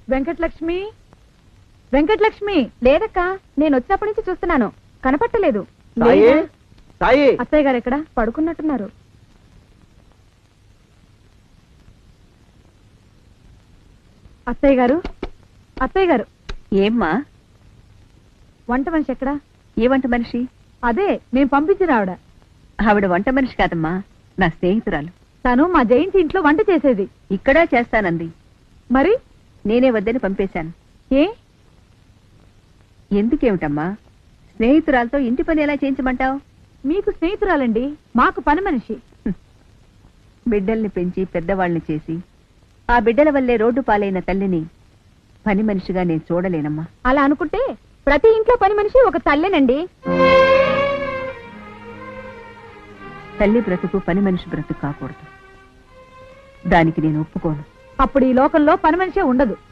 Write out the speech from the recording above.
వెంకటలక్ష్మి వెంకటలక్ష్మి లేదక్క, నేను వచ్చినప్పటి నుంచి చూస్తున్నాను, కనపట్టలేదు. అత్తయ్య గారు ఎక్కడ? పడుకున్నట్టున్నారు. అత్తయ్య గారు, అత్తయ్య గారు. ఏమ్మా? వంట మనిషి ఎక్కడా? ఏ వంట మనిషి? అదే నేను పంపించిన ఆవిడ. ఆవిడ వంట మనిషి కాదమ్మా, నా స్నేహితురాలు. తను మా జయంతి ఇంట్లో వంట చేసేది. ఇక్కడా చేస్తానంది. మరి నేనే వద్దని పంపేశాను. ఏ? ఎందుకేమిటమ్మా, స్నేహితురాలతో ఇంటి పని ఎలా చేయించమంటావు? మీకు స్నేహితురాలండి, మాకు పని మనిషి. బిడ్డల్ని పెంచి పెద్దవాళ్ళని చేసి ఆ బిడ్డల వల్లే రోడ్డు పాలైన తల్లిని పని మనిషిగా నేను చూడలేనమ్మా. అలా అనుకుంటే ప్రతి ఇంట్లో పని మనిషి ఒక తల్లేనండి. తల్లి బ్రతుకు పని మనిషి బ్రతుకు కాకూడదు, దానికి నేను ఒప్పుకోను. అప్పుడు ఈ లోకంలో పని మనిషే ఉండదు.